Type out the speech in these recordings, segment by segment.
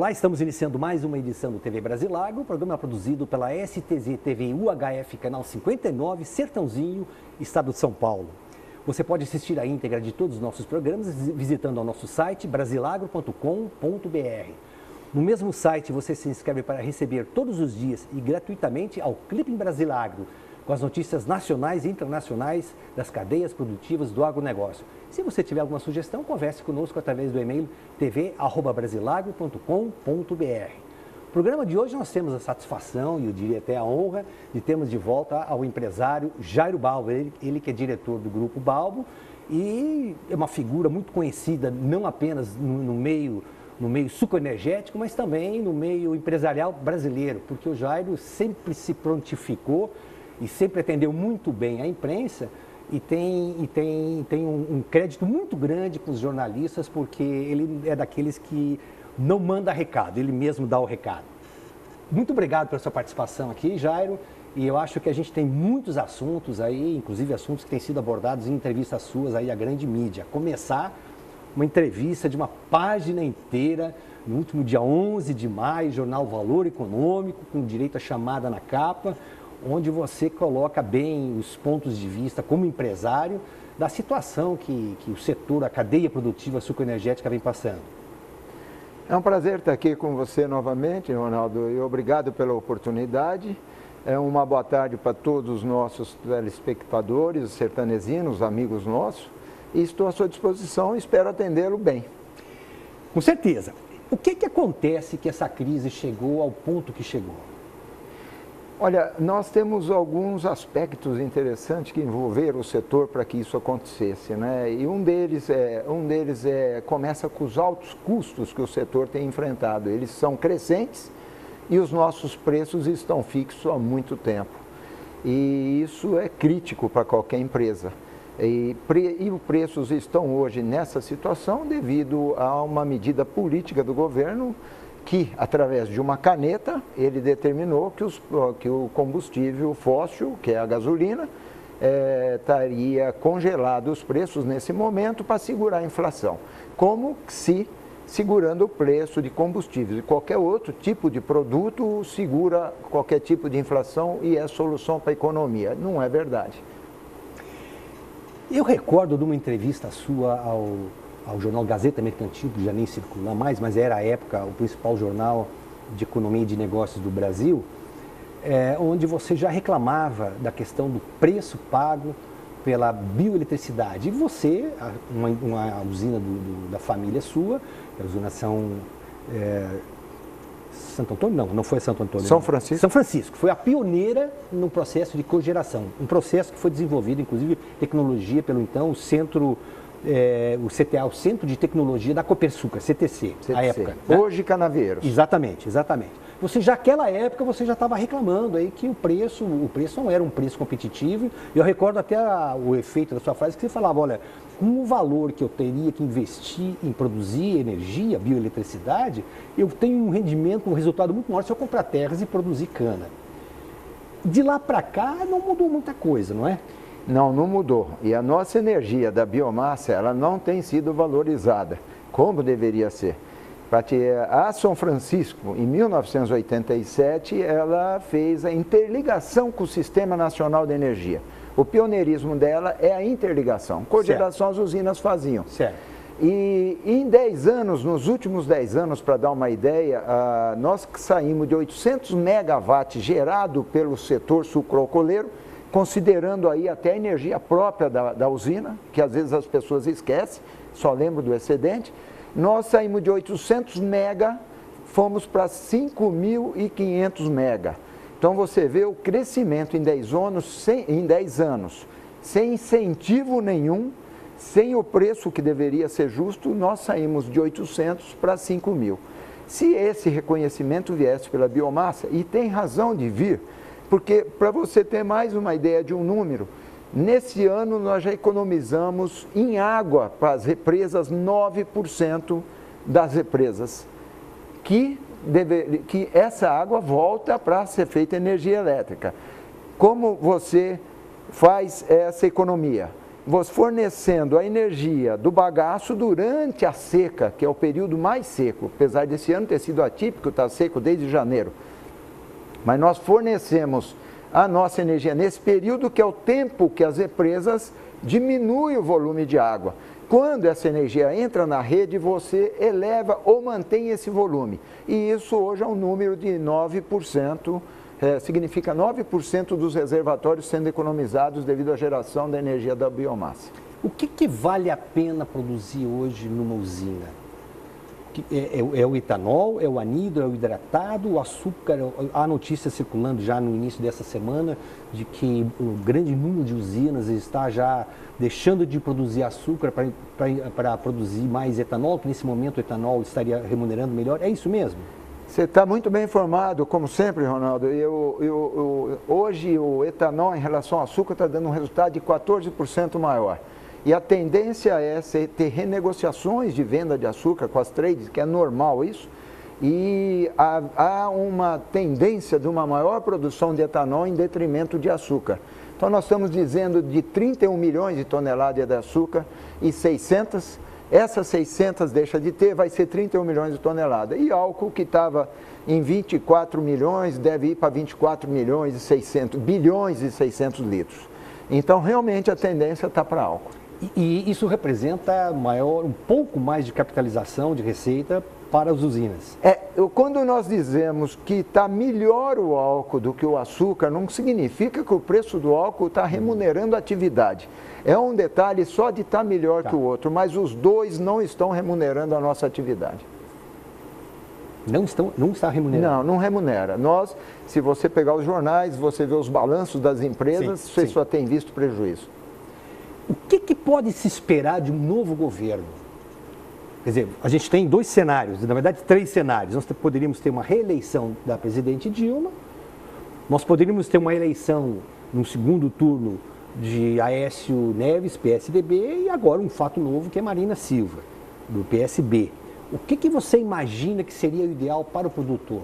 Olá, estamos iniciando mais uma edição do TV Brasilagro, programa produzido pela STZ TV UHF, canal 59, Sertãozinho, Estado de São Paulo. Você pode assistir a íntegra de todos os nossos programas visitando o nosso site brasilagro.com.br. No mesmo site você se inscreve para receber todos os dias e gratuitamente ao Clipe em Brasilagro, com as notícias nacionais e internacionais das cadeias produtivas do agronegócio. Se você tiver alguma sugestão, converse conosco através do e-mail tv@brasilagro.com.br. No programa de hoje nós temos a satisfação e eu diria até a honra de termos de volta ao empresário Jairo Balbo, ele que é diretor do Grupo Balbo e é uma figura muito conhecida não apenas no meio sucroenergético, mas também no meio empresarial brasileiro, porque o Jairo sempre se prontificou e sempre atendeu muito bem a imprensa e tem um crédito muito grande com os jornalistas, porque ele é daqueles que não manda recado, ele mesmo dá o recado. Muito obrigado pela sua participação aqui, Jairo, e eu acho que a gente tem muitos assuntos aí, inclusive assuntos que têm sido abordados em entrevistas suas aí à grande mídia. Começar uma entrevista de uma página inteira, no último dia 11 de maio, jornal Valor Econômico, com direito à chamada na capa, onde você coloca bem os pontos de vista como empresário da situação que o setor, a cadeia produtiva sucroenergética vem passando. É um prazer estar aqui com você novamente, Ronaldo, e obrigado pela oportunidade. É uma boa tarde para todos os nossos telespectadores, sertanezinos, amigos nossos, e estou à sua disposição e espero atendê-lo bem. Com certeza. O que acontece que essa crise chegou ao ponto que chegou? Olha, nós temos alguns aspectos interessantes que envolveram o setor para que isso acontecesse, né? E um deles começa com os altos custos que o setor tem enfrentado. Eles são crescentes e os nossos preços estão fixos há muito tempo. E isso é crítico para qualquer empresa. E os preços estão hoje nessa situação devido a uma medida política do governo que, através de uma caneta, ele determinou que o combustível fóssil, que é a gasolina, estaria congelado os preços nesse momento para segurar a inflação. Como se segurando o preço de combustíveis e qualquer outro tipo de produto segura qualquer tipo de inflação e é solução para a economia. Não é verdade. Eu recordo de uma entrevista sua ao jornal Gazeta Mercantil, que já nem circula mais, mas era à época o principal jornal de economia e de negócios do Brasil, onde você já reclamava da questão do preço pago pela bioeletricidade. E você, uma usina da família sua, a usina Santo Antônio, não foi Santo Antônio. São Francisco. São Francisco, foi a pioneira no processo de cogeração, um processo que foi desenvolvido, inclusive, tecnologia pelo então Centro o CTA, o Centro de Tecnologia da Copersucar, CTC, à época. Né? Hoje Canavieiros. Exatamente. Você já naquela época você já estava reclamando aí que o preço não era um preço competitivo. Eu recordo até o efeito da sua frase que você falava, olha, com o valor que eu teria que investir em produzir energia, bioeletricidade, eu tenho um rendimento, um resultado muito maior se eu comprar terras e produzir cana. De lá para cá não mudou muita coisa, não é? Não mudou. E a nossa energia da biomassa, ela não tem sido valorizada como deveria ser. A São Francisco, em 1987, ela fez a interligação com o Sistema Nacional de Energia. O pioneirismo dela é a interligação. Cogeração as usinas faziam. Certo. E em 10 anos, nos últimos 10 anos, para dar uma ideia, nós saímos de 800 megawatts gerado pelo setor sucroalcooleiro, considerando aí até a energia própria da usina, que às vezes as pessoas esquecem, só lembram do excedente. Nós saímos de 800 mega, fomos para 5.500 mega. Então você vê o crescimento em 10 anos, sem incentivo nenhum, sem o preço que deveria ser justo, nós saímos de 800 para 5.000. Se esse reconhecimento viesse pela biomassa, e tem razão de vir, porque, para você ter mais uma ideia de um número, nesse ano nós já economizamos em água para as represas 9% das represas, que essa água volta para ser feita energia elétrica. Como você faz essa economia? fornecendo a energia do bagaço durante a seca, que é o período mais seco, apesar desse ano ter sido atípico, está seco desde janeiro. Mas nós fornecemos a nossa energia nesse período, que é o tempo que as represas diminuem o volume de água. Quando essa energia entra na rede, você eleva ou mantém esse volume. E isso hoje é um número de 9%, significa 9% dos reservatórios sendo economizados devido à geração da energia da biomassa. O que vale a pena produzir hoje numa usina? É o etanol, é o anido, é o hidratado, o açúcar? Há notícia circulando já no início dessa semana de que um grande número de usinas está já deixando de produzir açúcar para produzir mais etanol, que nesse momento o etanol estaria remunerando melhor. É isso mesmo? Você está muito bem informado, como sempre, Ronaldo. Hoje o etanol em relação ao açúcar está dando um resultado de 14% maior. E a tendência é ter renegociações de venda de açúcar com as trades, que é normal isso, e há uma tendência de uma maior produção de etanol em detrimento de açúcar. Então nós estamos dizendo de 31 milhões de toneladas de açúcar e 600, essas 600 deixa de ter, vai ser 31 milhões de toneladas. E álcool que estava em 24 milhões, deve ir para 24 milhões e 600, bilhões e 600 litros. Então realmente a tendência está para álcool. E isso representa um pouco mais de capitalização de receita para as usinas. Quando nós dizemos que está melhor o álcool do que o açúcar, não significa que o preço do álcool está remunerando a atividade. É um detalhe só de estar melhor que o outro, mas os dois não estão remunerando a nossa atividade. Não está remunerando? Não remunera. Se você pegar os jornais, você vê os balanços das empresas, você só tem visto prejuízo. O que pode se esperar de um novo governo? Quer dizer, a gente tem dois cenários, na verdade 3 cenários. Nós poderíamos ter uma reeleição da presidente Dilma, nós poderíamos ter uma eleição no segundo turno de Aécio Neves, PSDB, e agora um fato novo que é Marina Silva, do PSB. O que você imagina que seria o ideal para o produtor?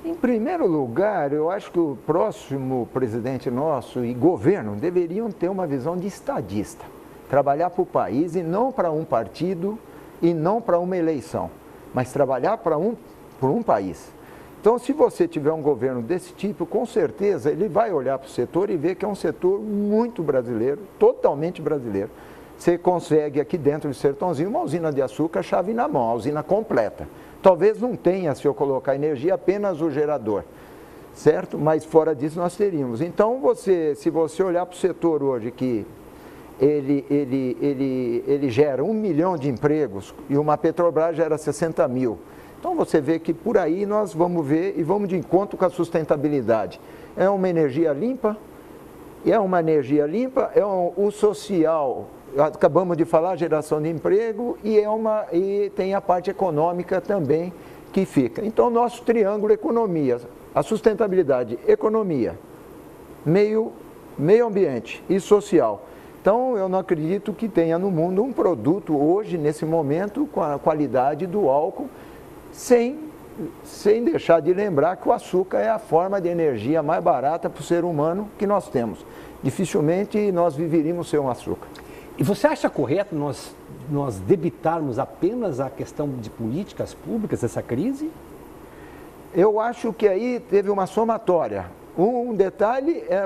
Em primeiro lugar, eu acho que o próximo presidente nosso e governo deveriam ter uma visão de estadista. Trabalhar para o país e não para um partido e não para uma eleição, mas trabalhar por um país. Então, se você tiver um governo desse tipo, com certeza ele vai olhar para o setor e ver que é um setor muito brasileiro, totalmente brasileiro. Você consegue aqui dentro de Sertãozinho uma usina de açúcar, chave na mão, a usina completa. Talvez não tenha, se eu colocar energia, apenas o gerador, certo? Mas fora disso nós teríamos. Então, se você olhar para o setor hoje, que ele gera 1 milhão de empregos e uma Petrobras gera 60 mil. Então, você vê que por aí nós vamos ver e vamos de encontro com a sustentabilidade. É uma energia limpa, o social, acabamos de falar, geração de emprego, e tem a parte econômica também que fica. Então, nosso triângulo economia, a sustentabilidade, economia, meio ambiente e social. Então, eu não acredito que tenha no mundo um produto hoje, nesse momento, com a qualidade do álcool, sem deixar de lembrar que o açúcar é a forma de energia mais barata para o ser humano que nós temos. Dificilmente nós viveríamos sem um açúcar. E você acha correto nós debitarmos apenas a questão de políticas públicas dessa crise? Eu acho que aí teve uma somatória. Um detalhe é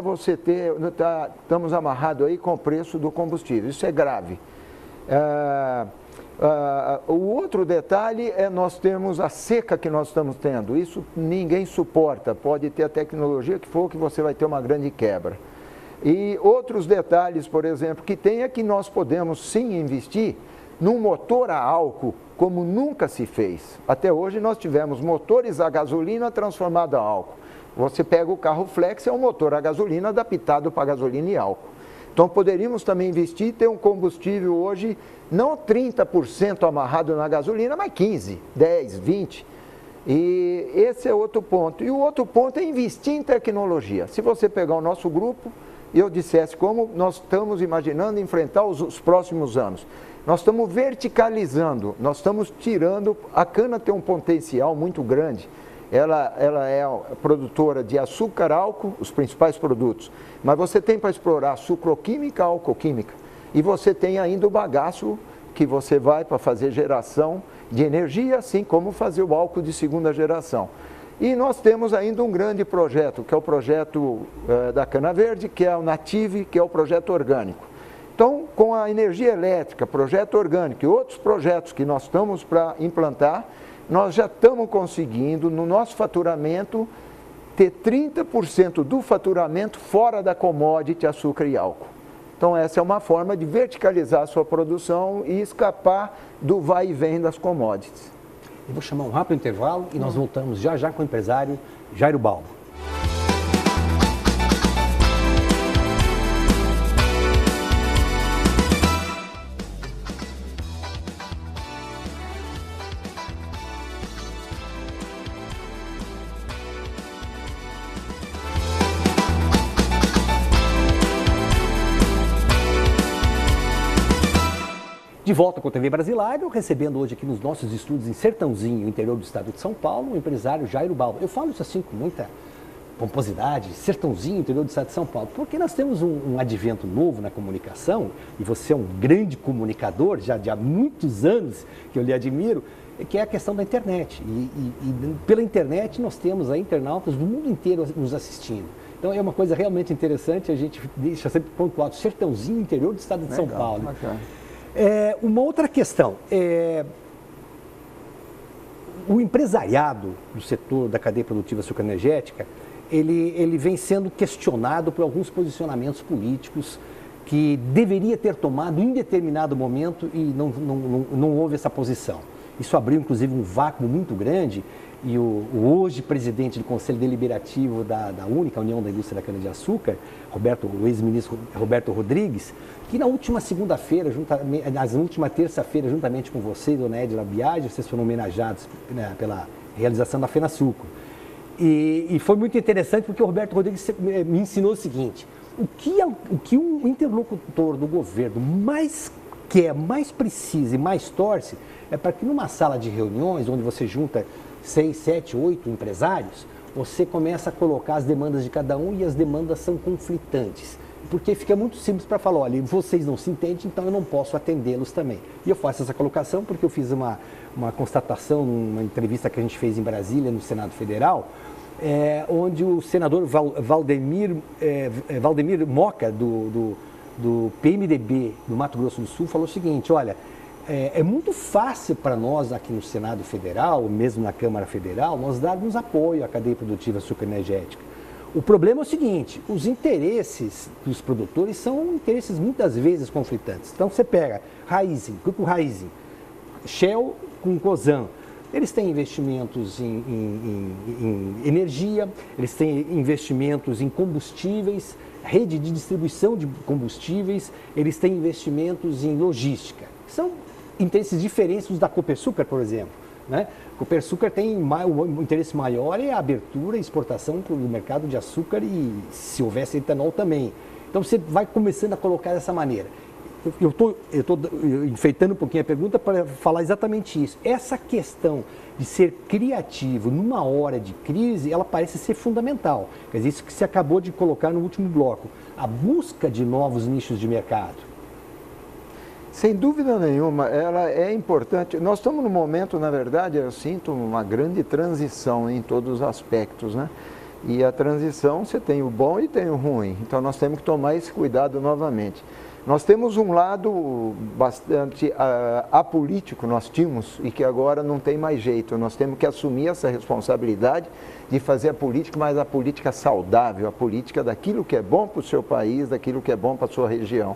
estamos amarrados aí com o preço do combustível, isso é grave. O outro detalhe é nós termos a seca que nós estamos tendo, isso ninguém suporta, pode ter a tecnologia que for que você vai ter uma grande quebra. E outros detalhes, por exemplo, que tem é que nós podemos sim investir num motor a álcool como nunca se fez. Até hoje nós tivemos motores a gasolina transformado a álcool. Você pega o carro flex, é um motor a gasolina adaptado para gasolina e álcool. Então poderíamos também investir e ter um combustível hoje, não 30% amarrado na gasolina, mas 15%, 10%, 20%. E esse é outro ponto. E o outro ponto é investir em tecnologia. Se você pegar o nosso grupo e eu dissesse como nós estamos imaginando enfrentar os próximos anos, nós estamos verticalizando, nós estamos tirando, a cana tem um potencial muito grande. Ela é produtora de açúcar, álcool, os principais produtos. Mas você tem para explorar sucroquímica, alcoquímica. e você tem ainda o bagaço que você vai para fazer geração de energia, assim como fazer o álcool de segunda geração. E nós temos ainda um grande projeto, que é o projeto da Cana Verde, que é o Native, que é o projeto orgânico. Então, com a energia elétrica, projeto orgânico e outros projetos que nós estamos para implantar, nós já estamos conseguindo, no nosso faturamento, ter 30% do faturamento fora da commodity açúcar e álcool. Então, essa é uma forma de verticalizar a sua produção e escapar do vai e vem das commodities. Eu vou chamar um rápido intervalo e nós voltamos já já com o empresário Jairo Balbo. De volta com a TV Brasilário, recebendo hoje aqui nos nossos estúdios em Sertãozinho, interior do estado de São Paulo, o empresário Jairo Balbo. Eu falo isso assim com muita pomposidade, Sertãozinho, interior do estado de São Paulo, porque nós temos um advento novo na comunicação, e você é um grande comunicador, já há muitos anos que eu lhe admiro, que é a questão da internet. E pela internet nós temos aí internautas do mundo inteiro nos assistindo. Então é uma coisa realmente interessante, a gente deixa sempre pontuado, Sertãozinho, interior do estado de São Paulo. Bacana. Uma outra questão, o empresariado do setor da cadeia produtiva sucroenergética, ele vem sendo questionado por alguns posicionamentos políticos que deveria ter tomado em determinado momento e não houve essa posição. Isso abriu, inclusive, um vácuo muito grande e o hoje presidente do Conselho Deliberativo da única União da Indústria da Cana-de-Açúcar, o ex-ministro Roberto Rodrigues, que na última segunda-feira, na última terça-feira, juntamente com você e Dona Edila Biagi, vocês foram homenageados pela realização da FenaSucro. E foi muito interessante porque o Roberto Rodrigues me ensinou o seguinte, o que um interlocutor do governo mais quer, mais precisa e mais torce, é para que numa sala de reuniões, onde você junta 6, 7, 8 empresários, você começa a colocar as demandas de cada um e as demandas são conflitantes. Porque fica muito simples para falar, olha, vocês não se entendem, então eu não posso atendê-los também. E eu faço essa colocação porque eu fiz uma constatação numa entrevista que a gente fez em Brasília, no Senado Federal, onde o senador Valdemir Moca, do PMDB do Mato Grosso do Sul, falou o seguinte, olha, é muito fácil para nós aqui no Senado Federal, mesmo na Câmara Federal, nós darmos apoio à cadeia produtiva sucroenergética. O problema é o seguinte, os interesses dos produtores são interesses muitas vezes conflitantes. Então você pega Raízen, Grupo Raízen, Shell com Cosan, eles têm investimentos em energia, eles têm investimentos em combustíveis, rede de distribuição de combustíveis, eles têm investimentos em logística. São interesses diferentes dos da Copersucar, por exemplo. Né? A Copersucar tem o interesse maior é a abertura e exportação para o mercado de açúcar e, se houvesse etanol, também. Então você vai começando a colocar dessa maneira. Eu estou enfeitando um pouquinho a pergunta para falar exatamente isso. Essa questão de ser criativo numa hora de crise, ela parece ser fundamental. Quer dizer, isso que você acabou de colocar no último bloco. A busca de novos nichos de mercado. Sem dúvida nenhuma, ela é importante. Nós estamos num momento, na verdade, eu sinto uma grande transição em todos os aspectos, né? E a transição, você tem o bom e tem o ruim. Então, nós temos que tomar esse cuidado novamente. Nós temos um lado bastante apolítico, nós tínhamos, e que agora não tem mais jeito. Nós temos que assumir essa responsabilidade de fazer a política, mas a política saudável, a política daquilo que é bom para o seu país, daquilo que é bom para a sua região.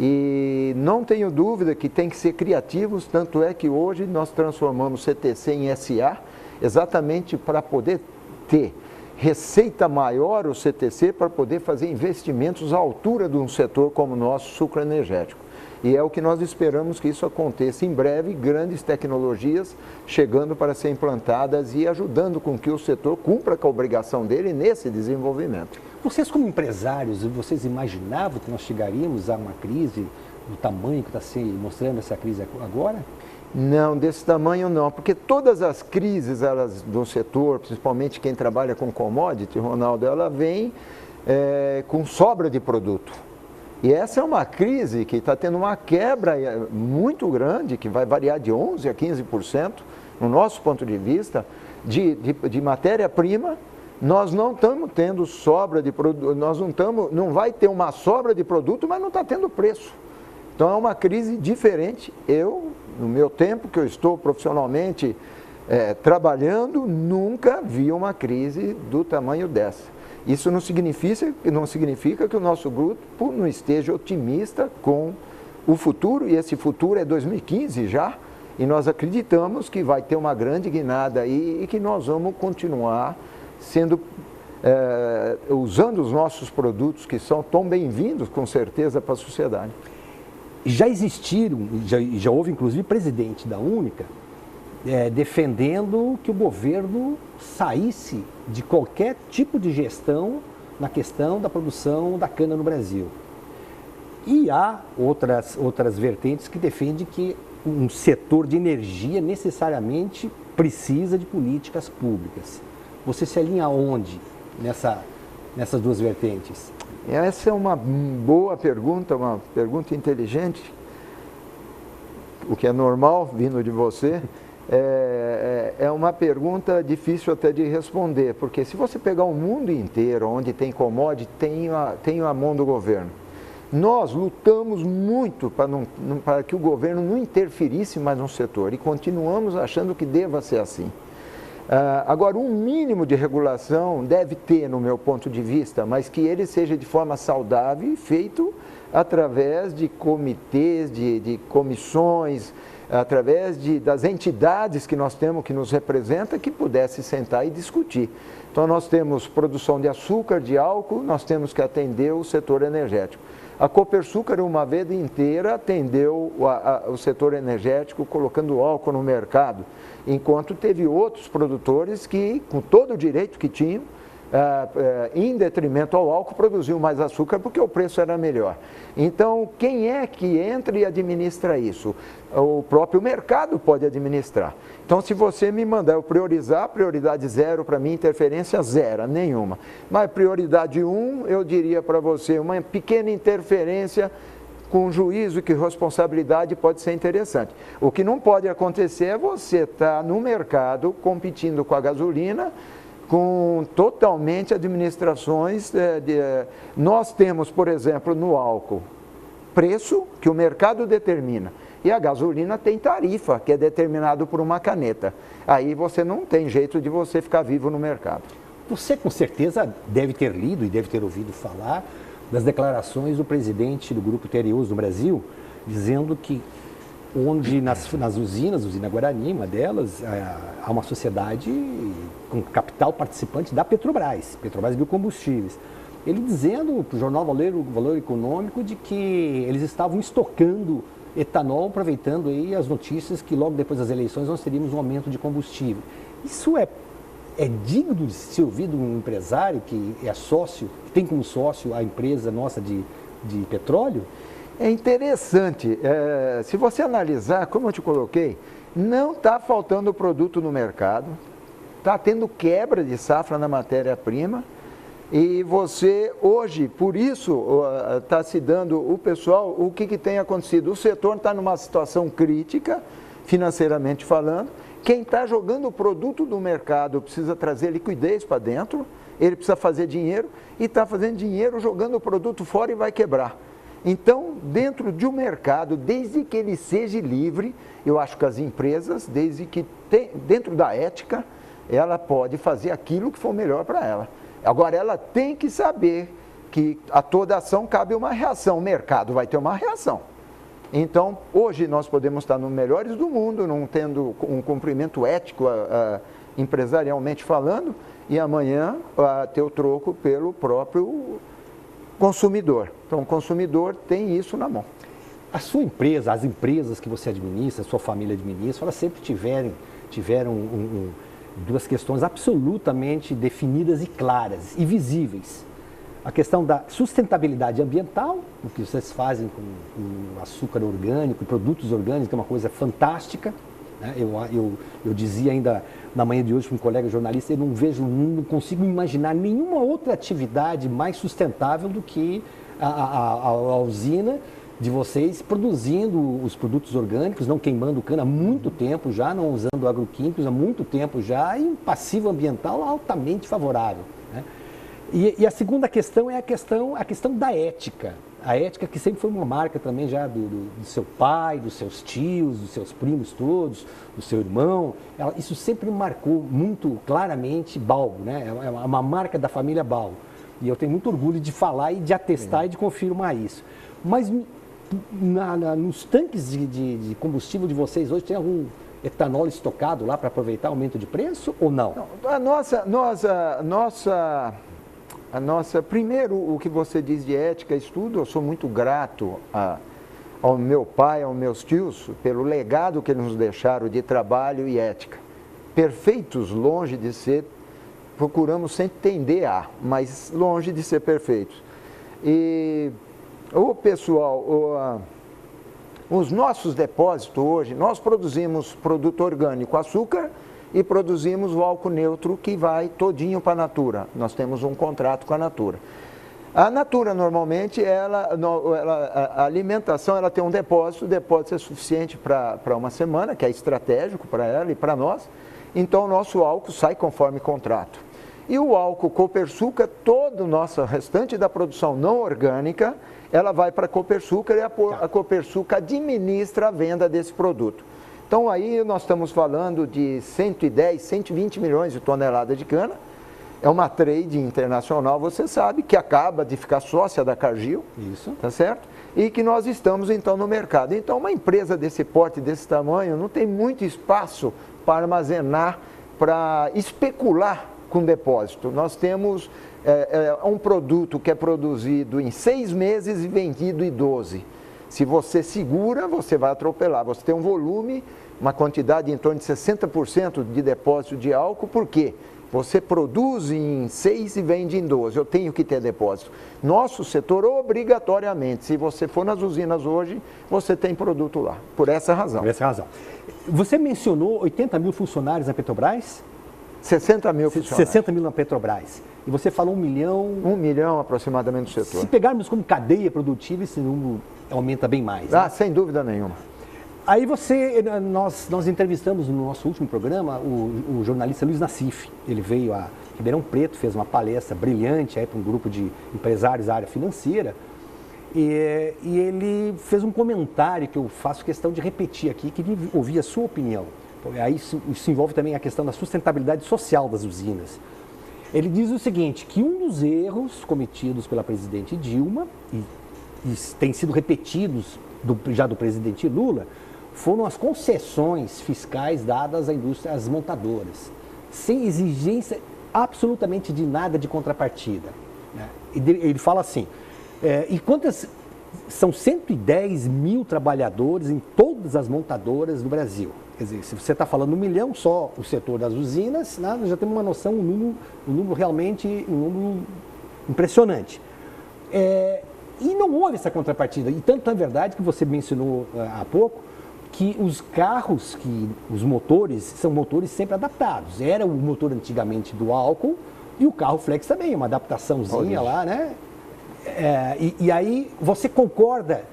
E não tenho dúvida que tem que ser criativos, tanto é que hoje nós transformamos CTC em SA, exatamente para poder ter receita maior o CTC, para poder fazer investimentos à altura de um setor como o nosso sucroenergético. E é o que nós esperamos que isso aconteça em breve, grandes tecnologias chegando para ser implantadas e ajudando com que o setor cumpra com a obrigação dele nesse desenvolvimento. Vocês como empresários, vocês imaginavam que nós chegaríamos a uma crise do tamanho que está se mostrando essa crise agora? Não, desse tamanho não, porque todas as crises do setor, principalmente quem trabalha com commodity, Ronaldo, ela vem com sobra de produto. E essa é uma crise que está tendo uma quebra muito grande, que vai variar de 11% a 15%, no nosso ponto de vista, de matéria-prima. Nós não estamos tendo sobra de produto, não vai ter uma sobra de produto, mas não está tendo preço. Então é uma crise diferente. Eu, no meu tempo que eu estou profissionalmente trabalhando, nunca vi uma crise do tamanho dessa. Isso não significa que o nosso grupo não esteja otimista com o futuro, e esse futuro é 2015 já, e nós acreditamos que vai ter uma grande guinada aí e que nós vamos continuar usando os nossos produtos, que são tão bem-vindos, com certeza, para a sociedade. Já existiram, já houve inclusive presidente da Única defendendo que o governo saísse de qualquer tipo de gestão na questão da produção da cana no Brasil. E há outras vertentes que defendem que um setor de energia necessariamente precisa de políticas públicas. Você se alinha aonde nessas duas vertentes? Essa é uma boa pergunta, uma pergunta inteligente, o que é normal vindo de você. É uma pergunta difícil até de responder, porque se você pegar o mundo inteiro, onde tem commodity, tem a mão do governo. Nós lutamos muito para que o governo não interferisse mais no setor, e continuamos achando que deva ser assim. Agora, um mínimo de regulação deve ter, no meu ponto de vista, mas que ele seja de forma saudável e feito através de comitês, de comissões, através das entidades que nós temos que nos representam, que pudesse sentar e discutir. Então, nós temos produção de açúcar, de álcool, nós temos que atender o setor energético. A Copersucar, uma vez inteira, atendeu o setor energético, colocando álcool no mercado, enquanto teve outros produtores que, com todo o direito que tinham, em detrimento ao álcool, produziam mais açúcar porque o preço era melhor. Então, quem é que entra e administra isso? O próprio mercado pode administrar. Então, se você me mandar eu priorizar, prioridade 0 para mim, interferência 0, nenhuma. Mas prioridade 1, eu diria para você, uma pequena interferência com juízo e que responsabilidade pode ser interessante. O que não pode acontecer é você estar no mercado competindo com a gasolina, com totalmente administrações. Nós temos, por exemplo, no álcool, preço que o mercado determina, e a gasolina tem tarifa, que é determinado por uma caneta. Aí você não tem jeito de você ficar vivo no mercado. Você com certeza deve ter lido e deve ter ouvido falar das declarações do presidente do Grupo Teriús no Brasil, dizendo que onde nas usinas, usina Guarani, uma delas, há uma sociedade com capital participante da Petrobras Biocombustíveis. Ele dizendo para o jornal Valor Econômico de que eles estavam estocando etanol, aproveitando aí as notícias que logo depois das eleições nós teríamos um aumento de combustível. Isso é digno de se ouvir de um empresário que é sócio, que tem como sócio a empresa nossa de petróleo? É interessante, se você analisar, como eu te coloquei, não está faltando produto no mercado, está tendo quebra de safra na matéria-prima, e você hoje, por isso, está se dando o pessoal, o que tem acontecido? O setor está numa situação crítica, financeiramente falando. Quem está jogando o produto do mercado precisa trazer liquidez para dentro, ele precisa fazer dinheiro, e está fazendo dinheiro jogando o produto fora e vai quebrar. Então, dentro de um mercado, desde que ele seja livre, eu acho que as empresas, desde que dentro da ética, ela pode fazer aquilo que for melhor para ela. Agora, ela tem que saber que a toda ação cabe uma reação, o mercado vai ter uma reação. Então, hoje nós podemos estar nos melhores do mundo, não tendo um cumprimento ético empresarialmente falando, e amanhã ter o troco pelo próprio consumidor. Então, o consumidor tem isso na mão. A sua empresa, as empresas que você administra, a sua família administra, elas sempre tiveram duas questões absolutamente definidas e claras e visíveis. A questão da sustentabilidade ambiental, o que vocês fazem com açúcar orgânico, produtos orgânicos, que é uma coisa fantástica, né? Eu dizia ainda na manhã de hoje para um colega jornalista, eu não consigo imaginar nenhuma outra atividade mais sustentável do que a usina de vocês produzindo os produtos orgânicos, não queimando cana há muito tempo já, não usando agroquímicos há muito tempo já, e um passivo ambiental altamente favorável, né? E a segunda questão é a questão da ética. A ética que sempre foi uma marca também já do seu pai, dos seus tios, dos seus primos todos, do seu irmão. Isso sempre marcou muito claramente Balbo, né? É uma marca da família Balbo. E eu tenho muito orgulho de falar e de atestar e de confirmar isso. Mas nos tanques de combustível de vocês hoje tem algum etanol estocado lá para aproveitar o aumento de preço ou não? Primeiro, o que você diz de ética e estudo, eu sou muito grato ao meu pai, aos meus tios, pelo legado que eles nos deixaram de trabalho e ética. Perfeitos, longe de ser, procuramos sempre tender mas longe de ser perfeitos. E o pessoal, os nossos depósitos hoje, nós produzimos produto orgânico, açúcar, e produzimos o álcool neutro que vai todinho para a Natura. Nós temos um contrato com a Natura. A Natura, normalmente, a alimentação, ela tem um depósito, o depósito é suficiente para uma semana, que é estratégico para ela e para nós. Então, o nosso álcool sai conforme contrato. E o álcool Copersucar, todo o nosso restante da produção não orgânica, ela vai para a Copersucar e a Copersucar administra a venda desse produto. Então, aí nós estamos falando de 110, 120 milhões de toneladas de cana. É uma trade internacional, você sabe, que acaba de ficar sócia da Cargill. Isso. Tá certo? E que nós estamos, então, no mercado. Então, uma empresa desse porte, desse tamanho, não tem muito espaço para armazenar, para especular com depósito. Nós temos um produto que é produzido em 6 meses e vendido em 12. Se você segura, você vai atropelar. Você tem um volume, uma quantidade em torno de 60% de depósito de álcool, por quê? Você produz em 6 e vende em 12, eu tenho que ter depósito. Nosso setor, obrigatoriamente, se você for nas usinas hoje, você tem produto lá, por essa razão. Por essa razão. Você mencionou 80 mil funcionários na Petrobras? 60 mil funcionários. 60 mil na Petrobras. E você falou 1 milhão... 1 milhão aproximadamente no setor. Se pegarmos como cadeia produtiva, esse número aumenta bem mais. Ah, né? Sem dúvida nenhuma. Aí nós entrevistamos no nosso último programa o jornalista Luiz Nassif. Ele veio a Ribeirão Preto, fez uma palestra brilhante para um grupo de empresários da área financeira. E ele fez um comentário que eu faço questão de repetir aqui, queria ouvir a sua opinião. Aí isso envolve também a questão da sustentabilidade social das usinas. Ele diz o seguinte, que um dos erros cometidos pela presidente Dilma, e têm sido repetidos já do presidente Lula, foram as concessões fiscais dadas à indústria, às montadoras, sem exigência absolutamente de nada de contrapartida, né? Ele fala assim, são 110 mil trabalhadores em todas as montadoras do Brasil. Quer dizer, se você está falando 1 milhão, só o setor das usinas, né, nós já temos uma noção, um número realmente impressionante. E não houve essa contrapartida. E tanto é verdade que você mencionou há pouco, que os carros, os motores, são motores sempre adaptados. Era o motor antigamente do álcool e o carro flex também, uma adaptaçãozinha lá, né? E aí você concorda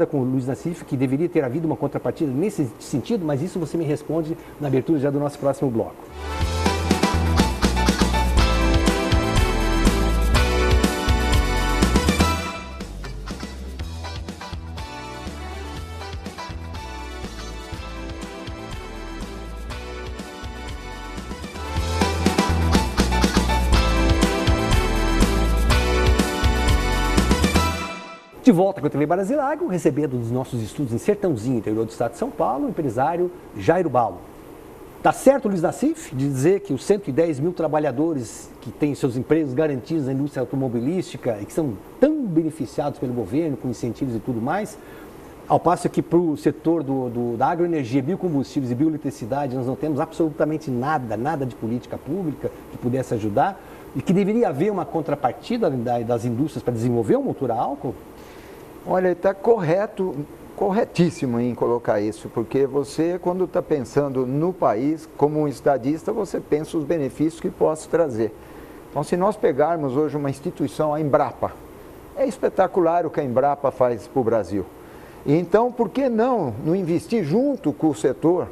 com o Luiz Nassif que deveria ter havido uma contrapartida nesse sentido, mas isso você me responde na abertura já do nosso próximo bloco. De volta com a TV Brasilago, recebendo dos nossos estudos em Sertãozinho, interior do estado de São Paulo, o empresário Jairo Balbo. Tá certo, Luiz Nassif, de dizer que os 110 mil trabalhadores que têm seus empregos garantidos na indústria automobilística e que são tão beneficiados pelo governo, com incentivos e tudo mais, ao passo que para o setor da agroenergia, biocombustíveis e bioeletricidade, nós não temos absolutamente nada de política pública que pudesse ajudar e que deveria haver uma contrapartida das indústrias para desenvolver o motor a álcool? Olha, está correto corretíssimo em colocar isso, porque você, quando está pensando no país, como um estadista, você pensa os benefícios que possa trazer. Então, se nós pegarmos hoje uma instituição, a Embrapa, é espetacular o que a Embrapa faz para o Brasil. Então, por que não investir junto com o setor,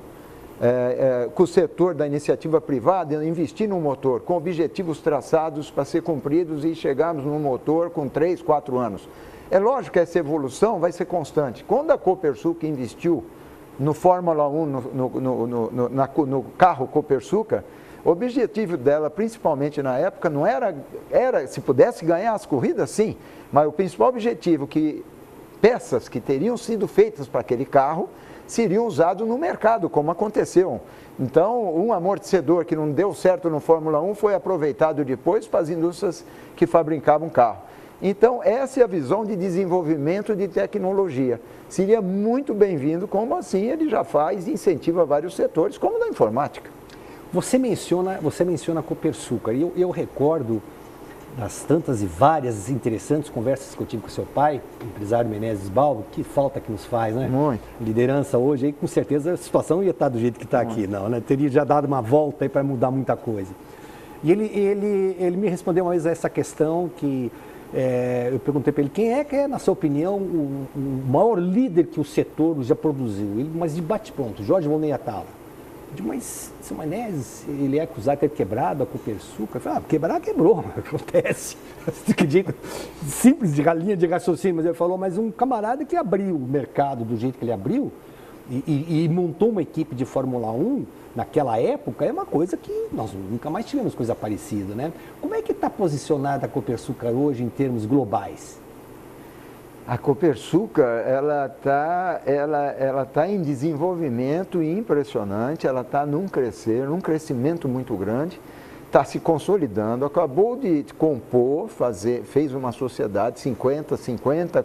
com o setor da iniciativa privada, investir no motor, com objetivos traçados para ser cumpridos e chegarmos no motor com 3, 4 anos. É lógico que essa evolução vai ser constante. Quando a Copersucar investiu no Fórmula 1, no carro Copersucar, o objetivo dela, principalmente na época, não era se pudesse ganhar as corridas, sim, mas o principal objetivo que peças que teriam sido feitas para aquele carro seriam usados no mercado, como aconteceu. Então, um amortecedor que não deu certo no Fórmula 1 foi aproveitado depois para as indústrias que fabricavam carro. Então, essa é a visão de desenvolvimento de tecnologia. Seria muito bem-vindo, como assim ele já faz e incentiva vários setores, como na informática. Você menciona a Copersucar, e eu recordo das tantas e várias interessantes conversas que eu tive com seu pai, o empresário Menezes Balbo, que falta que nos faz, né? Muito. Liderança hoje, aí com certeza a situação não ia estar do jeito que está aqui, não, né? Teria já dado uma volta aí para mudar muita coisa. E ele me respondeu uma vez a essa questão que eu perguntei para ele, quem é, na sua opinião, o maior líder que o setor já produziu? Ele, mas de bate-pronto, Jorge Volney Atala. Eu digo, mas, seu Menezes, ele é acusado de ter quebrado a Copersucar? Eu falei, quebrar, quebrou, acontece. De jeito simples, de linha de raciocínio, mas ele falou, mas um camarada que abriu o mercado do jeito que ele abriu e montou uma equipe de Fórmula 1, naquela época, é uma coisa que nós nunca mais tivemos coisa parecida, né? Como é que está posicionada a Copersucar hoje em termos globais? A Copersucar, ela tá em desenvolvimento impressionante, ela está num crescimento muito grande, está se consolidando, acabou de compor, fez uma sociedade 50-50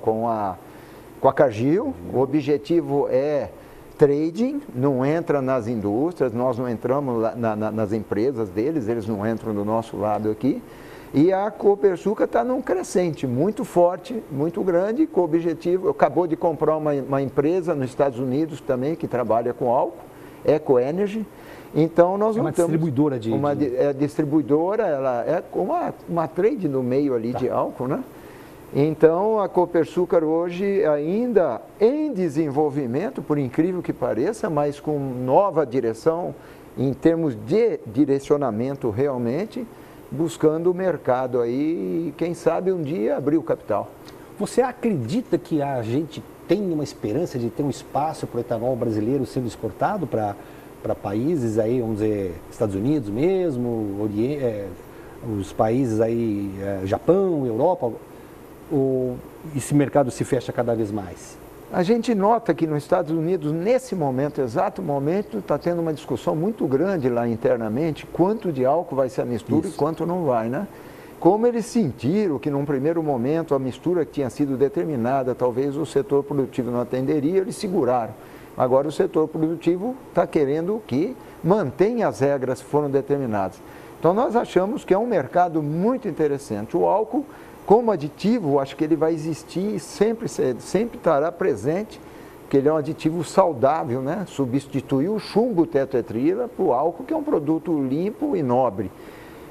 com a Cargill. O objetivo é trading, não entra nas indústrias, nós não entramos nas empresas deles, eles não entram do nosso lado aqui. E a Copersucar está num crescente muito forte, muito grande, com o objetivo, acabou de comprar uma empresa nos Estados Unidos também, que trabalha com álcool, Eco Energy. Então, nós uma distribuidora distribuidora, ela é uma trade no meio ali de álcool, né? Então, a Copersucar hoje ainda em desenvolvimento, por incrível que pareça, mas com nova direção em termos de direcionamento realmente, buscando o mercado aí e quem sabe um dia abrir o capital. Você acredita que a gente tem uma esperança de ter um espaço para o etanol brasileiro sendo exportado para países aí, vamos dizer, Estados Unidos mesmo, os países aí, Japão, Europa, ou esse mercado se fecha cada vez mais? A gente nota que nos Estados Unidos, nesse momento, exato momento, está tendo uma discussão muito grande lá internamente, quanto de álcool vai ser a mistura e quanto não vai, né? Como eles sentiram que num primeiro momento a mistura que tinha sido determinada, talvez o setor produtivo não atenderia, eles seguraram. Agora o setor produtivo está querendo que mantenha as regras que foram determinadas. Então nós achamos que é um mercado muito interessante. O álcool, como aditivo, acho que ele vai existir e sempre estará presente, porque ele é um aditivo saudável, né? Substituir o chumbo tetraetrila por álcool, que é um produto limpo e nobre.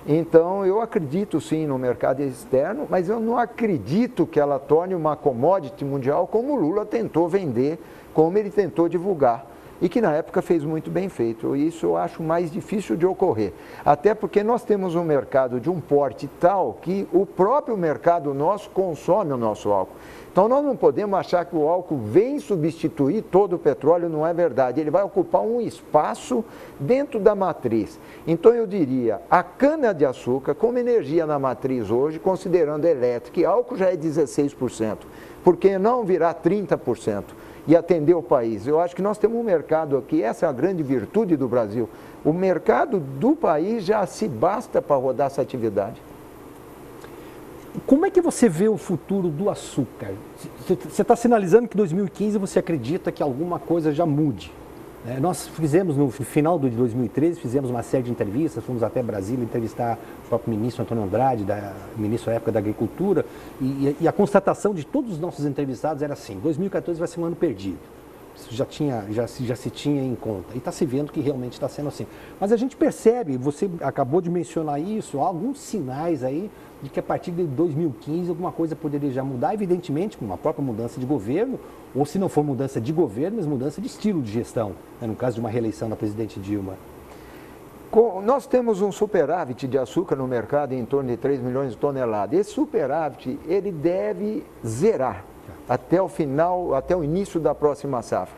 Então, eu acredito sim no mercado externo, mas eu não acredito que ela torne uma commodity mundial como o Lula tentou vender, como ele tentou divulgar. E que na época fez muito bem feito. Isso eu acho mais difícil de ocorrer. Até porque nós temos um mercado de um porte tal que o próprio mercado nosso consome o nosso álcool. Então nós não podemos achar que o álcool vem substituir todo o petróleo, não é verdade. Ele vai ocupar um espaço dentro da matriz. Então eu diria, a cana-de-açúcar como energia na matriz hoje, considerando elétrica e álcool já é 16%. Por que não virar 30%? E atender o país. Eu acho que nós temos um mercado aqui, essa é a grande virtude do Brasil. O mercado do país já se basta para rodar essa atividade. Como é que você vê o futuro do açúcar? Você está sinalizando que em 2015 você acredita que alguma coisa já mude. Nós fizemos, no final de 2013, fizemos uma série de entrevistas, fomos até Brasília entrevistar o próprio ministro Antônio Andrade, ministro à época da Agricultura, e a constatação de todos os nossos entrevistados era assim: 2014 vai ser um ano perdido. Isso já se tinha em conta, e está se vendo que realmente está sendo assim. Mas a gente percebe, você acabou de mencionar isso, há alguns sinais aí de que a partir de 2015 alguma coisa poderia já mudar, evidentemente com uma própria mudança de governo, ou se não for mudança de governo, mas mudança de estilo de gestão, no caso de uma reeleição da presidente Dilma. Nós temos um superávit de açúcar no mercado em torno de 3 milhões de toneladas. Esse superávit, ele deve zerar até o final, até o início da próxima safra.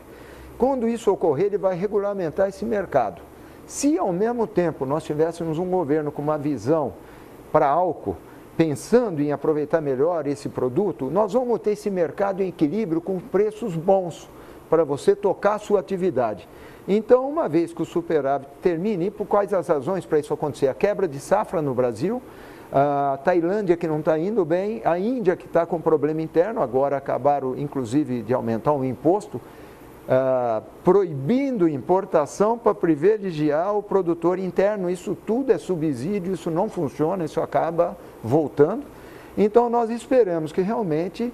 Quando isso ocorrer, ele vai regulamentar esse mercado. Se ao mesmo tempo nós tivéssemos um governo com uma visão para álcool, pensando em aproveitar melhor esse produto, nós vamos ter esse mercado em equilíbrio com preços bons para você tocar a sua atividade. Então, uma vez que o superávit termine, e por quais as razões para isso acontecer? A quebra de safra no Brasil, a Tailândia que não está indo bem, a Índia que está com problema interno, agora acabaram inclusive de aumentar um imposto, proibindo importação para privilegiar o produtor interno. Isso tudo é subsídio, isso não funciona, isso acaba voltando. Então nós esperamos que realmente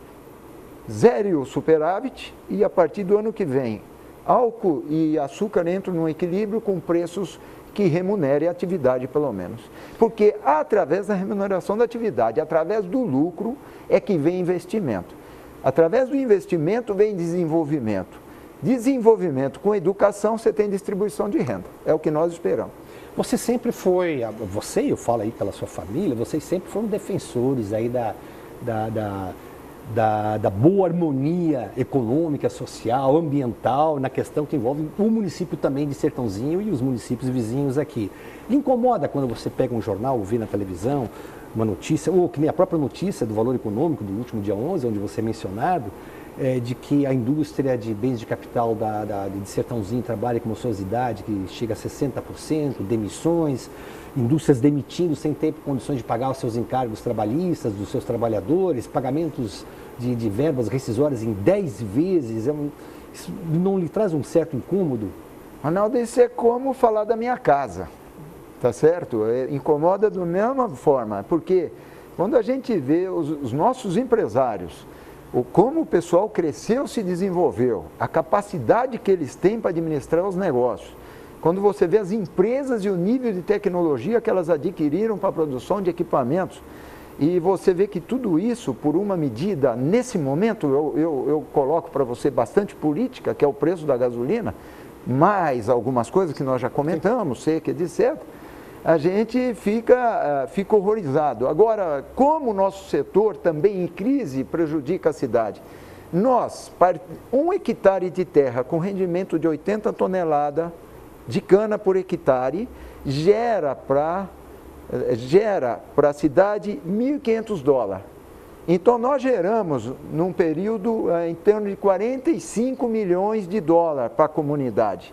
zere o superávit e a partir do ano que vem álcool e açúcar entram num equilíbrio com preços que remunere a atividade pelo menos. Porque através da remuneração da atividade, através do lucro é que vem investimento. Através do investimento vem desenvolvimento. Desenvolvimento com educação, você tem distribuição de renda. É o que nós esperamos. Você sempre foi, eu falo aí pela sua família, vocês sempre foram defensores aí da boa harmonia econômica, social, ambiental, na questão que envolve o município também de Sertãozinho e os municípios vizinhos aqui. Lhe incomoda quando você pega um jornal ou vê na televisão uma notícia, ou que nem a própria notícia do Valor Econômico do último dia 11, onde você é mencionado, de que a indústria de bens de capital de Sertãozinho trabalha com uma ociosidade que chega a 60%, demissões, indústrias demitindo sem ter condições de pagar os seus encargos trabalhistas, dos seus trabalhadores, pagamentos de verbas rescisórias em 10 vezes. Isso não lhe traz um certo incômodo? Ronaldo, isso é como falar da minha casa, tá certo? Incomoda da mesma forma, porque quando a gente vê os nossos empresários, como o pessoal cresceu, se desenvolveu, a capacidade que eles têm para administrar os negócios. Quando você vê as empresas e o nível de tecnologia que elas adquiriram para a produção de equipamentos, e você vê que tudo isso, por uma medida, nesse momento, eu coloco para você bastante política, que é o preço da gasolina, mais algumas coisas que nós já comentamos, seca, etc., a gente fica horrorizado. Agora, como o nosso setor também em crise prejudica a cidade, nós, 1 hectare de terra com rendimento de 80 toneladas de cana por hectare, gera para a cidade $1.500. Então, nós geramos, num período, em torno de $45 milhões para a comunidade.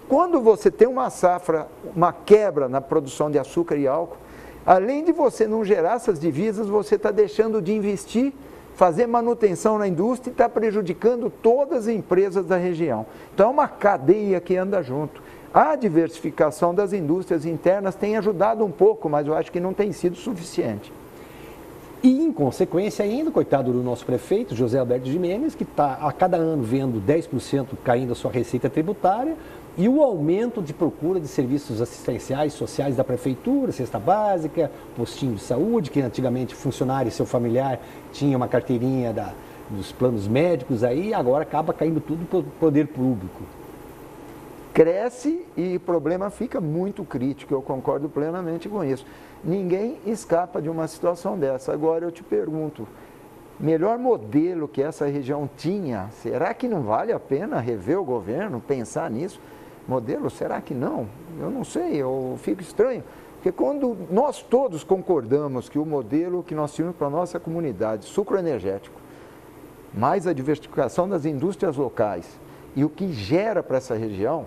Quando você tem uma safra, uma quebra na produção de açúcar e álcool, além de você não gerar essas divisas, você está deixando de investir, fazer manutenção na indústria e está prejudicando todas as empresas da região. Então, é uma cadeia que anda junto. A diversificação das indústrias internas tem ajudado um pouco, mas eu acho que não tem sido suficiente. E, em consequência ainda, coitado do nosso prefeito, José Alberto Gimenez, que está a cada ano vendo 10% caindo a sua receita tributária, e o aumento de procura de serviços assistenciais sociais da prefeitura, cesta básica, postinho de saúde, que antigamente funcionário e seu familiar tinha uma carteirinha dos planos médicos, aí agora acaba caindo tudo para o poder público. Cresce e o problema fica muito crítico, eu concordo plenamente com isso. Ninguém escapa de uma situação dessa. Agora eu te pergunto, melhor modelo que essa região tinha, será que não vale a pena rever o governo, pensar nisso? Modelo, será que não? Eu não sei, eu fico estranho. Porque quando nós todos concordamos que o modelo que nós tínhamos para a nossa comunidade, sucro energético, mais a diversificação das indústrias locais e o que gera para essa região,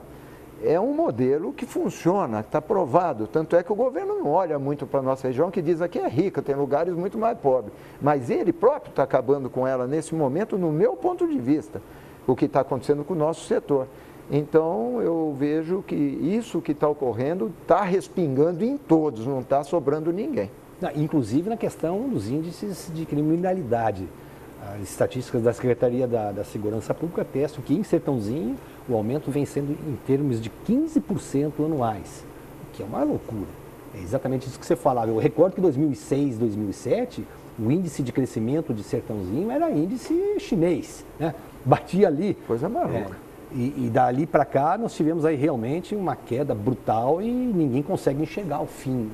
é um modelo que funciona, está provado. Tanto é que o governo não olha muito para a nossa região, que diz aqui é rica, tem lugares muito mais pobres. Mas ele próprio está acabando com ela nesse momento, no meu ponto de vista, o que está acontecendo com o nosso setor. Então, eu vejo que isso que está ocorrendo está respingando em todos, não está sobrando ninguém. Inclusive na questão dos índices de criminalidade. As estatísticas da Secretaria da Segurança Pública atestam que em Sertãozinho o aumento vem sendo em termos de 15% anuais, o que é uma loucura. É exatamente isso que você falava. Eu recordo que em 2006, 2007, o índice de crescimento de Sertãozinho era índice chinês, né? Batia ali. Coisa maluca. E dali para cá nós tivemos aí realmente uma queda brutal e ninguém consegue enxergar o fim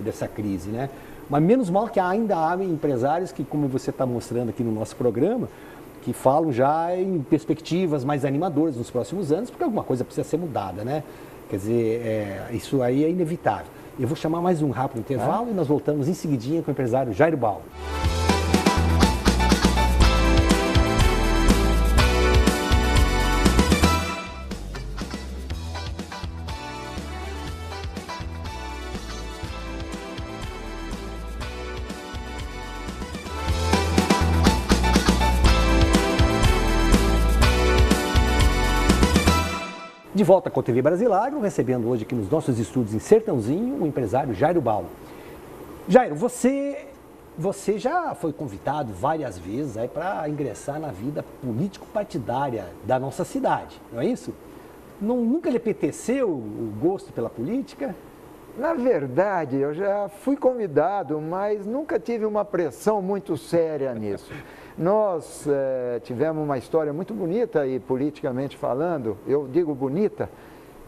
dessa crise, né? Mas menos mal que ainda há empresários que, como você está mostrando aqui no nosso programa, que falam já em perspectivas mais animadoras nos próximos anos, porque alguma coisa precisa ser mudada, né? Quer dizer, isso aí é inevitável. Eu vou chamar mais um rápido intervalo e nós voltamos em seguidinha com o empresário Jairo Balbo. De volta com a TV Brasilagro, recebendo hoje aqui nos nossos estúdios em Sertãozinho, o empresário Jairo Balbo. Jairo, você já foi convidado várias vezes para ingressar na vida político-partidária da nossa cidade, não é isso? Nunca lhe apeteceu o gosto pela política? Na verdade, eu já fui convidado, mas nunca tive uma pressão muito séria nisso. Nós tivemos uma história muito bonita aí, politicamente falando. Eu digo bonita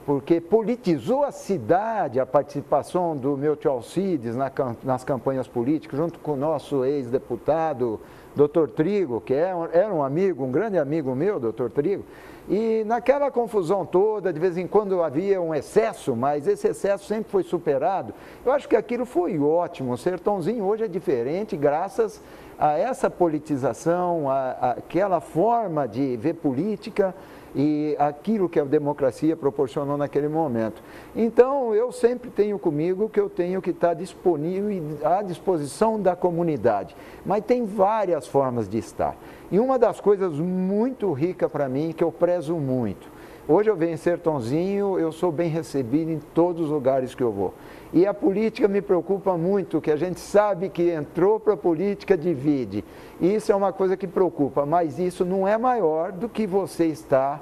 porque politizou a cidade a participação do meu tio Alcides nas campanhas políticas, junto com o nosso ex-deputado, Dr. Trigo, que era um amigo, um grande amigo meu, Dr. Trigo. E naquela confusão toda, de vez em quando havia um excesso, mas esse excesso sempre foi superado. Eu acho que aquilo foi ótimo. O Sertãozinho hoje é diferente graças a essa politização, aquela forma de ver política e aquilo que a democracia proporcionou naquele momento. Então, eu sempre tenho comigo que eu tenho que estar disponível e à disposição da comunidade. Mas tem várias formas de estar. E uma das coisas muito ricas para mim, que eu prezo muito. Hoje eu venho em Sertãozinho, eu sou bem recebido em todos os lugares que eu vou. E a política me preocupa muito, que a gente sabe que entrou para a política, divide. Isso é uma coisa que preocupa, mas isso não é maior do que você estar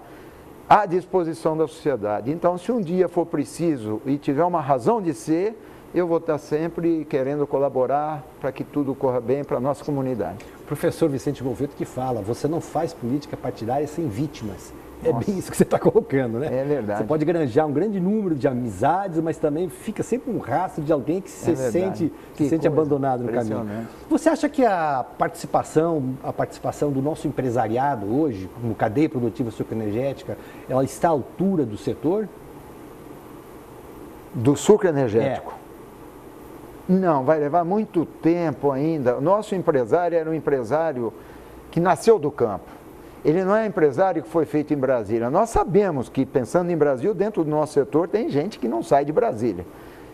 à disposição da sociedade. Então, se um dia for preciso e tiver uma razão de ser, eu vou estar sempre querendo colaborar para que tudo corra bem para a nossa comunidade. O professor Vicente Golveto que fala, você não faz política partidária sem vítimas. É Nossa. bem isso que você está colocando, né? É verdade. Você pode granjear um grande número de amizades, mas também fica sempre um rastro de alguém que se sente abandonado no caminho. Você acha que a participação do nosso empresariado hoje, como cadeia produtiva sucroenergética, ela está à altura do setor? Do sucro energético? Não, vai levar muito tempo ainda. O nosso empresário era um empresário que nasceu do campo. Ele não é empresário que foi feito em Brasília. Nós sabemos que, pensando em Brasil, dentro do nosso setor, tem gente que não sai de Brasília.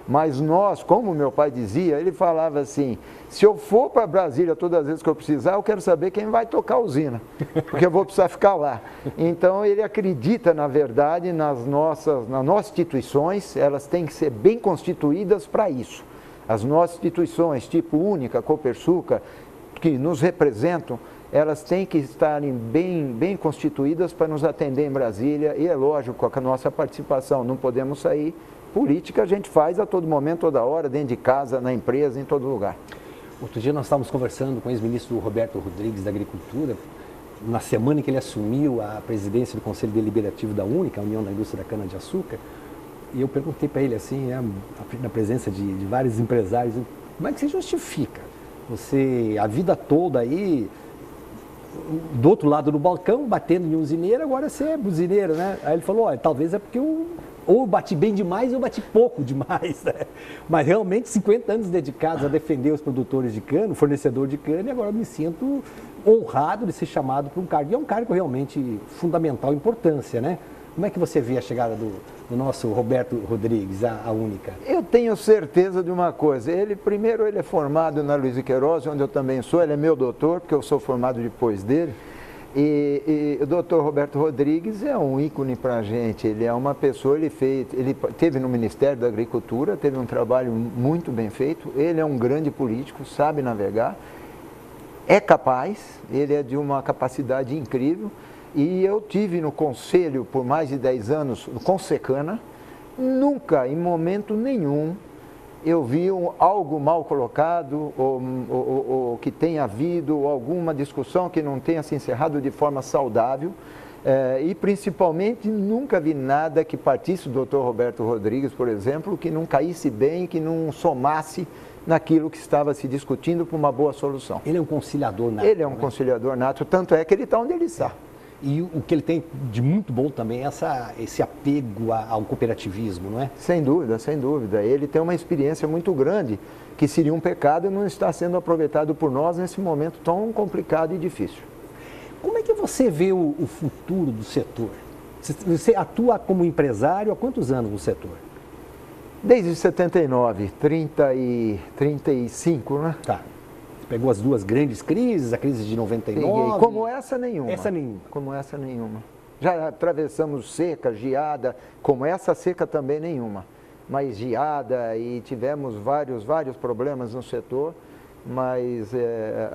Mas nós, como meu pai dizia, ele falava assim, se eu for para Brasília todas as vezes que eu precisar, eu quero saber quem vai tocar a usina, porque eu vou precisar ficar lá. Então, ele acredita, na verdade, nas nossas instituições, elas têm que ser bem constituídas para isso. As nossas instituições, tipo Única, Copersucar, que nos representam, elas têm que estarem bem constituídas para nos atender em Brasília e é lógico, com a nossa participação, não podemos sair. Política a gente faz a todo momento, toda hora, dentro de casa, na empresa, em todo lugar. Outro dia nós estávamos conversando com o ex-ministro Roberto Rodrigues da Agricultura, na semana em que ele assumiu a presidência do Conselho Deliberativo da Única, a União da Indústria da Cana-de-Açúcar, e eu perguntei para ele assim, na presença de vários empresários, como é que você justifica? Você, a vida toda aí, do outro lado do balcão, batendo em usineiro, agora você é buzineiro, né? Aí ele falou, olha, talvez é porque ou eu bati bem demais ou eu bati pouco demais, né? Mas realmente 50 anos dedicados a defender os produtores de cana, o fornecedor de cana, e agora eu me sinto honrado de ser chamado para um cargo. E é um cargo realmente fundamental, importância, né? Como é que você vê a chegada do nosso Roberto Rodrigues, a Única? Eu tenho certeza de uma coisa. Primeiro, ele é formado na Luiz de Queiroz, onde eu também sou. Ele é meu doutor, porque eu sou formado depois dele. E o Dr. Roberto Rodrigues é um ícone para a gente. Ele é uma pessoa, ele teve no Ministério da Agricultura, teve um trabalho muito bem feito. Ele é um grande político, sabe navegar, é capaz, ele é de uma capacidade incrível. E eu tive no conselho por mais de 10 anos, com Secana, nunca, em momento nenhum, eu vi algo mal colocado ou que tenha havido alguma discussão que não tenha se encerrado de forma saudável e principalmente nunca vi nada que partisse do Dr. Roberto Rodrigues, por exemplo, que não caísse bem, que não somasse naquilo que estava se discutindo para uma boa solução. Ele é um conciliador nato. Ele é um conciliador nato, tanto é que ele está onde ele está. E o que ele tem de muito bom também é esse apego ao cooperativismo, não é? Sem dúvida, sem dúvida. Ele tem uma experiência muito grande, que seria um pecado e não está sendo aproveitado por nós nesse momento tão complicado e difícil. Como é que você vê o futuro do setor? Você atua como empresário há quantos anos no setor? Desde 79, 35, né? Tá. Pegou as duas grandes crises, a crise de 99... Peguei. Como essa, nenhuma. Essa nenhuma. Como essa, nenhuma. Já atravessamos seca, geada, como essa seca também nenhuma. Mas geada e tivemos vários problemas no setor, mas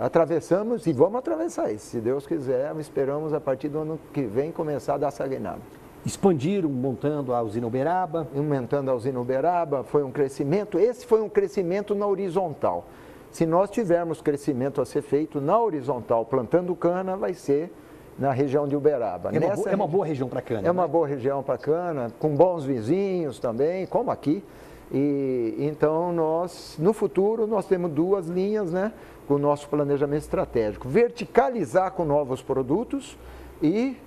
atravessamos e vamos atravessar isso. Se Deus quiser, esperamos a partir do ano que vem começar a dar essa guinada. Expandiram, montando a usina Uberaba. Montando a usina Uberaba, foi um crescimento, esse foi um crescimento na horizontal. Se nós tivermos crescimento a ser feito na horizontal, plantando cana, vai ser na região de Uberaba. É uma boa região para cana. É uma boa região para cana, com bons vizinhos também, como aqui. E então no futuro, nós temos duas linhas, né, com o nosso planejamento estratégico. Verticalizar com novos produtos e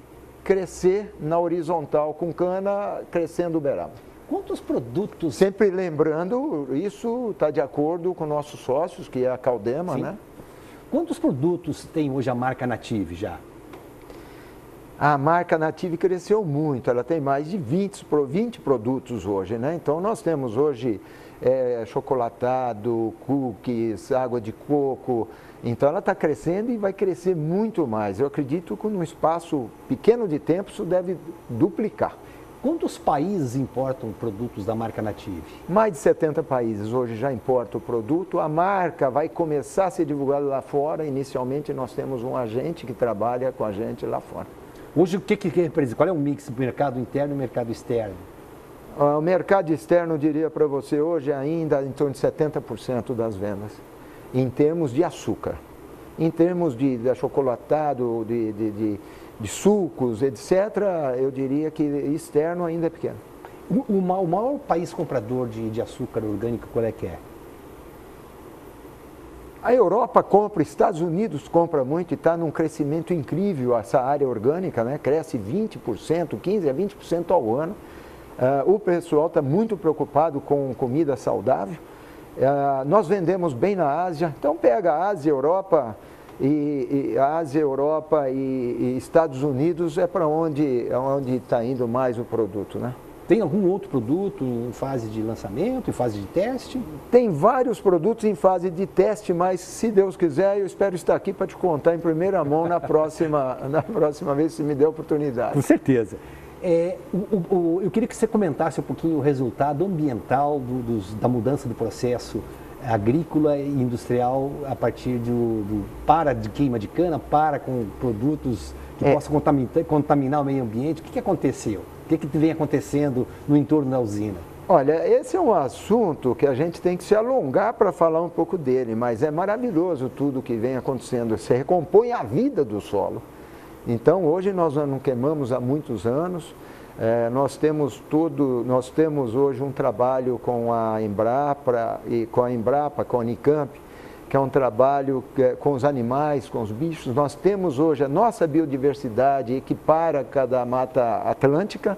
crescer na horizontal com cana, crescendo Uberaba. Quantos produtos... Sempre lembrando, isso está de acordo com nossos sócios, que é a Caldema, Sim. né? Quantos produtos tem hoje a marca Native já? A marca Native cresceu muito, ela tem mais de 20 produtos hoje, né? Então nós temos hoje chocolatado, cookies, água de coco. Então ela está crescendo e vai crescer muito mais. Eu acredito que num espaço pequeno de tempo isso deve duplicar. Quantos países importam produtos da marca Native? Mais de 70 países hoje já importam o produto. A marca vai começar a ser divulgada lá fora. Inicialmente nós temos um agente que trabalha com a gente lá fora. Hoje o que representa? Qual é o mix do mercado interno e mercado externo? O mercado externo, eu diria para você, hoje ainda em torno de 70% das vendas, em termos de açúcar. Em termos de achocolatado, de sucos, etc., eu diria que externo ainda é pequeno. O maior país comprador de açúcar orgânico, qual é que é? A Europa compra, Estados Unidos compra muito e está num crescimento incrível essa área orgânica, né? Cresce 20%, 15% a 20% ao ano. O pessoal está muito preocupado com comida saudável. Nós vendemos bem na Ásia, então pega a Ásia, Europa... Europa e Estados Unidos é para onde está indo mais o produto, né? Tem algum outro produto em fase de lançamento, em fase de teste? Tem vários produtos em fase de teste, mas se Deus quiser, eu espero estar aqui para te contar em primeira mão na próxima vez, se me der oportunidade. Com certeza. Eu queria que você comentasse um pouquinho o resultado ambiental da mudança do processo agrícola e industrial a partir para de queima de cana, para com produtos que possam contaminar o meio ambiente. O que aconteceu? O que vem acontecendo no entorno da usina? Olha, esse é um assunto que a gente tem que se alongar para falar um pouco dele, mas é maravilhoso tudo que vem acontecendo. Você recompõe a vida do solo. Então, hoje nós não queimamos há muitos anos. Nós temos hoje um trabalho com a Embrapa e com a Unicamp, que é um trabalho com os animais, com os bichos. Nós temos hoje a nossa biodiversidade equipara cada Mata Atlântica.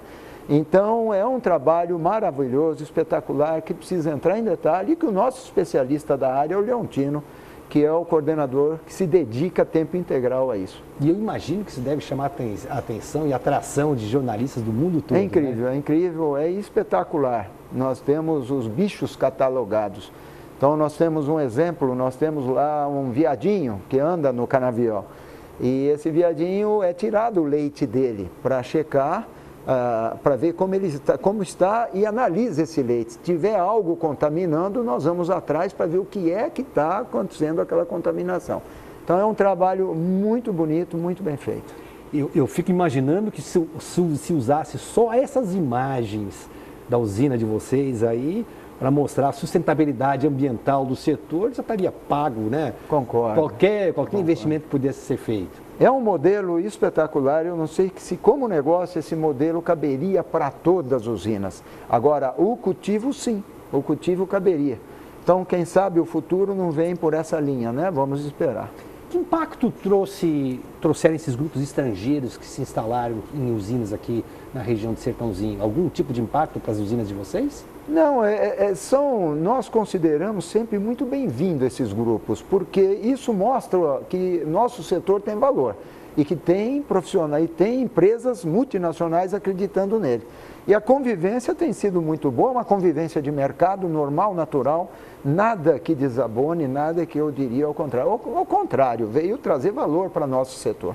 Então é um trabalho maravilhoso, espetacular, que precisa entrar em detalhe e que o nosso especialista da área é o Leontino, que é o coordenador que se dedica a tempo integral a isso. E eu imagino que isso deve chamar a atenção e atração de jornalistas do mundo todo. É incrível, né? É incrível, é espetacular. Nós temos os bichos catalogados. Então nós temos um exemplo, nós temos lá um veadinho que anda no canavial. E esse veadinho é tirado o leite dele para checar, para ver como está e analisa esse leite. Se tiver algo contaminando, nós vamos atrás para ver o que é que está acontecendo aquela contaminação. Então é um trabalho muito bonito, muito bem feito. Eu fico imaginando que se usasse só essas imagens da usina de vocês aí, para mostrar a sustentabilidade ambiental do setor, já estaria pago, né? Concordo. Qualquer investimento que pudesse ser feito. É um modelo espetacular, eu não sei se como negócio esse modelo caberia para todas as usinas. Agora, o cultivo sim, o cultivo caberia. Então, quem sabe o futuro não vem por essa linha, né? Vamos esperar. Que impacto trouxeram esses grupos estrangeiros que se instalaram em usinas aqui na região de Sertãozinho? Algum tipo de impacto para as usinas de vocês? Não, nós consideramos sempre muito bem-vindo esses grupos, porque isso mostra que nosso setor tem valor e que tem profissionais, e tem empresas multinacionais acreditando nele. E a convivência tem sido muito boa, uma convivência de mercado normal, natural, nada que desabone, nada que eu diria ao contrário. Ao contrário, veio trazer valor para nosso setor.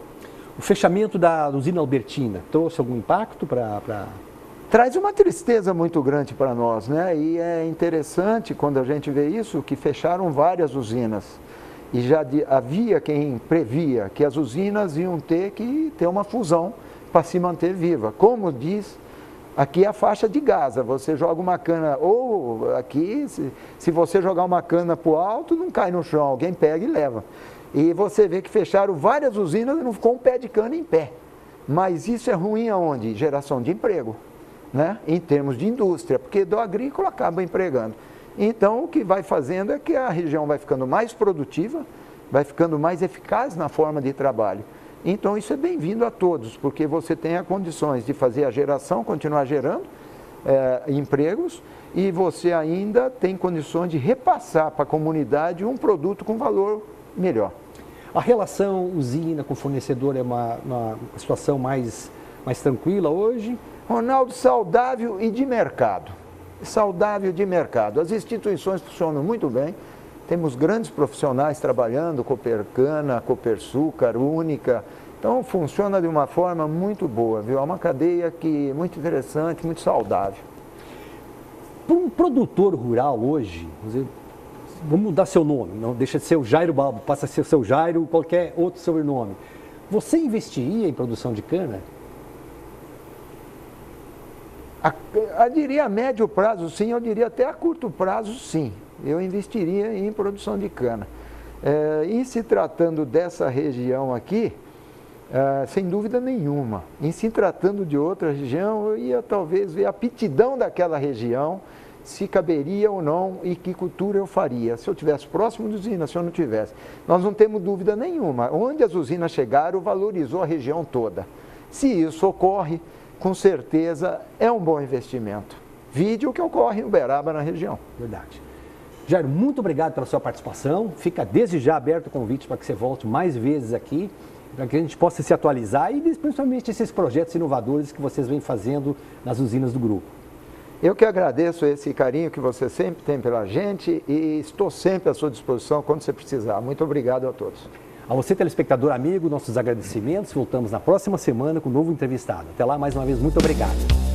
O fechamento da usina Albertina trouxe algum impacto para... Traz uma tristeza muito grande para nós, né? E é interessante quando a gente vê isso, que fecharam várias usinas. E já havia quem previa que as usinas iam ter que ter uma fusão para se manter viva. Como diz, aqui é a faixa de Gaza, você joga uma cana, ou aqui, se você jogar uma cana para o alto, não cai no chão, alguém pega e leva. E você vê que fecharam várias usinas e não ficou um pé de cana em pé. Mas isso é ruim aonde? Geração de emprego, né? Em termos de indústria, porque do agrícola acaba empregando. Então, o que vai fazendo é que a região vai ficando mais produtiva, vai ficando mais eficaz na forma de trabalho. Então, isso é bem-vindo a todos, porque você tem as condições de fazer a geração, continuar gerando empregos, e você ainda tem condições de repassar para a comunidade um produto com valor melhor. A relação usina com fornecedor é uma situação mais tranquila hoje? Ronaldo, saudável e de mercado. Saudável de mercado. As instituições funcionam muito bem. Temos grandes profissionais trabalhando, Copercana, Copersul, Carúnica. Então, funciona de uma forma muito boa, viu? É uma cadeia que muito interessante, muito saudável. Para um produtor rural hoje, vamos mudar seu nome, não deixa de ser o Jairo Balbo, passa a ser o seu Jairo, qualquer outro sobrenome. Você investiria em produção de cana? Eu diria a médio prazo sim, eu diria até a curto prazo sim. Eu investiria em produção de cana. Em se tratando dessa região aqui, sem dúvida nenhuma. Em se tratando de outra região, eu ia talvez ver a aptidão daquela região, se caberia ou não e que cultura eu faria. Se eu estivesse próximo de usina, se eu não tivesse. Nós não temos dúvida nenhuma. Onde as usinas chegaram, valorizou a região toda. Se isso ocorre, com certeza é um bom investimento. Vide o que ocorre em Uberaba, na região. Verdade. Jairo, muito obrigado pela sua participação. Fica desde já aberto o convite para que você volte mais vezes aqui, para que a gente possa se atualizar e principalmente esses projetos inovadores que vocês vêm fazendo nas usinas do grupo. Eu que agradeço esse carinho que você sempre tem pela gente e estou sempre à sua disposição quando você precisar. Muito obrigado a todos. A você, telespectador amigo, nossos agradecimentos. Voltamos na próxima semana com um novo entrevistado. Até lá, mais uma vez, muito obrigado.